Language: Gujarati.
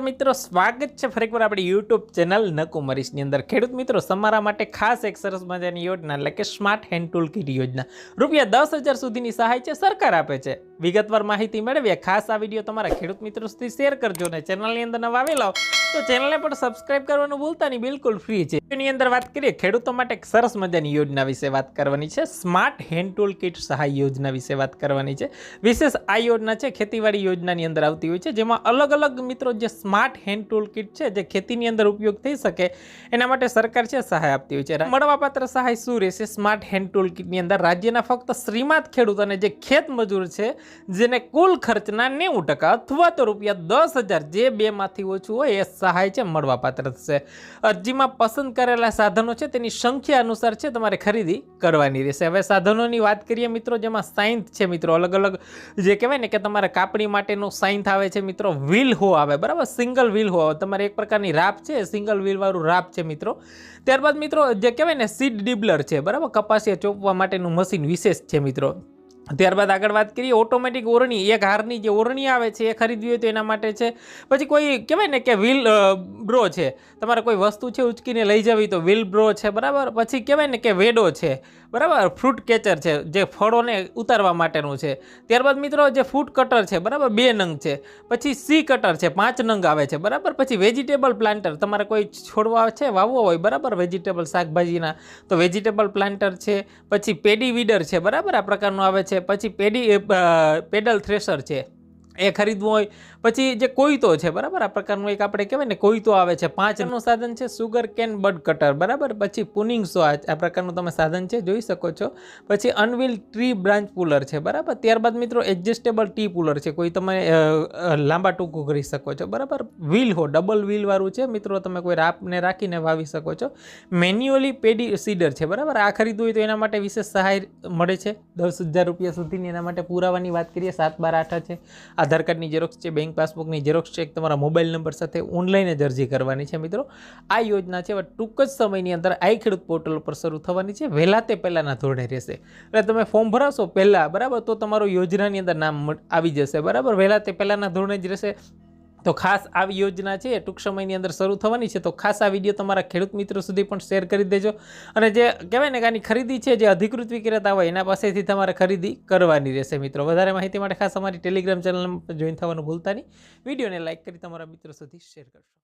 મિત્રો સ્વાગત છે ફરી એકવાર આપણી યુટ્યુબ ચેનલ નકુમરીશની અંદર। ખેડૂત મિત્રો તમારા માટે ખાસ એક સરસ મજાની યોજના એટલે કે સ્માર્ટ હેન્ડ ટૂલ કિટ યોજના ₹10,000 સુધીની સહાય છે સરકાર આપે છે। વિગતવાર માહિતી મેળવીએ। ખાસ આ વિડીયો તમારા ખેડૂત મિત્રો સુધી શેર કરજો ને ચેનલની અંદર નવા આવેલા તો ચેનલને પણ સબસ્ક્રાઇબ કરવાનું ભૂલતા નહીં, બિલકુલ ફ્રી છે। એની અંદર વાત કરીએ ખેડૂતો માટે એક સરસ મજાની યોજના વિશે વાત કરવાની છે। સ્માર્ટ હેન્ડ ટૂલ કિટ સહાય યોજના વિશે વાત કરવાની છે। વિશેષ આ યોજના છે ખેતીવાડી યોજનાની અંદર આવતી હોય છે, જેમાં અલગ અલગ મિત્રો જે સ્માર્ટ હેન્ડ ટૂલ કિટ છે જે ખેતીની અંદર ઉપયોગ થઈ શકે એના માટે સરકાર છે સહાય આપતી હોય છે। મળવાપાત્ર સહાય શું રહેશે સ્માર્ટ હેન્ડ ટૂલ કિટની અંદર? રાજ્યના ફક્ત શ્રીમંત ખેડૂત અને જે ખેત મજૂર છે જેને કુલ ખર્ચના 90% અથવા તો ₹10,000 જે બેમાંથી ઓછું હોય એ સહાય છે મળવાપાત્ર થશે। અરજીમાં પસંદ કરેલા સાધનો છે તેની સંખ્યા અનુસાર છે તમારે ખરીદી કરવાની રહેશે। હવે સાધનોની વાત કરીએ મિત્રો, જેમાં સાઇન્થ છે મિત્રો, અલગ અલગ જે કહેવાય ને કે તમારે કાપણી માટેનું સાઇન્થ આવે છે મિત્રો, વ્હીલ હો આવે, બરાબર, સિંગલ વ્હીલ હો તમારે એક પ્રકારની રાપ છે, સિંગલ વ્હીલ વાળું રાપ છે મિત્રો। ત્યારબાદ મિત્રો જે કહેવાય ને સીડ ડિબલર છે, બરાબર, કપાસિયા ચોપવા માટેનું મશીન વિશેષ છે મિત્રો। ત્યારબાદ આગળ વાત કરીએ ઓટોમેટિક ઓરણી, એક હારની જે ઓરણી આવે છે એ ખરીદવી હોય તો એના માટે છે। પછી કોઈ કહેવાય ને કે વ્હીલ બ્રો છે, તમારે કોઈ વસ્તુ છે ઉચકીને લઈ જવી તો વ્હીલ બ્રો છે, બરાબર। પછી કહેવાય ને કે વેડો છે, બરાબર, ફ્રૂટ કેચર છે જે ફળોને ઉતારવા માટેનું છે। ત્યારબાદ મિત્રો જે ફૂડ કટર છે, બરાબર, 2 નંગ છે। પછી સી કટર છે, 5 નંગ આવે છે, બરાબર। પછી વેજીટેબલ પ્લાન્ટર, તમારે કોઈ છોડવા છે વાવવો હોય, બરાબર, વેજીટેબલ શાકભાજીના તો વેજીટેબલ પ્લાન્ટર છે। પછી પેડી વીડર છે, બરાબર, આ પ્રકારનું આવે છે। પછી પેડલ થ્રેશર છે એ ખરીદવું હોય। પછી જે કોઈતો છે, બરાબર, આ પ્રકારનું એક આપણે કહેવાય ને કોઈતો આવે છે। 5 નું સાધન છે સુગર કેન બડ કટર, બરાબર। પછી પુનિંગ સો આ પ્રકારનું તમે સાધન છે જોઈ શકો છો। પછી અનવ્હીલ ટ્રી બ્રાન્ચ પુલર છે, બરાબર। ત્યારબાદ મિત્રો એડજસ્ટેબલ ટી પુલર છે, કોઈ તમે લાંબા ટૂંકું કરી શકો છો, બરાબર। વ્હીલ હો ડબલ વ્હીલ વાળું છે મિત્રો, તમે કોઈ રાપને રાખીને વાવી શકો છો। મેન્યુઅલી પેડી સીડર છે, બરાબર, આ ખરીદવું હોય તો એના માટે વિશેષ સહાય મળે છે ₹10,000 સુધીની। એના માટે પુરાવાની વાત કરીએ 7/12 છે, આધાર કાર્ડની ઝેરોક્ષ છે, બેંક પાસબુકની ઝેરોક્ષ છે, તમારા મોબાઈલ નંબર સાથે ઓનલાઈન જ અરજી કરવાની છે મિત્રો। આ યોજના છે ટૂંક જ સમયની અંદર આઈ ખેડૂત પોર્ટલ પર શરૂ થવાની છે, વહેલા તે પહેલાના ધોરણે રહેશે। એટલે તમે ફોર્મ ભરાશો પહેલાં, બરાબર, તો તમારું યોજનાની અંદર નામ આવી જશે, બરાબર, વહેલા તે પહેલાના ધોરણે જ રહેશે। તો ખાસ આવી યોજના છે એ ટૂંક સમયની અંદર શરૂ થવાની છે, તો ખાસ આ વિડીયો તમારા ખેડૂત મિત્રો સુધી પણ શેર કરી દેજો। અને જે કહેવાય ને કે આની ખરીદી છે જે અધિકૃત વિક્રેતા હોય એના પાસેથી તમારે ખરીદી કરવાની રહેશે મિત્રો। વધારે માહિતી માટે ખાસ અમારી ટેલિગ્રામ ચેનલમાં જોઈન થવાનું ભૂલતા નહીં। વિડીયોને લાઇક કરી તમારા મિત્રો સુધી શેર કરશો।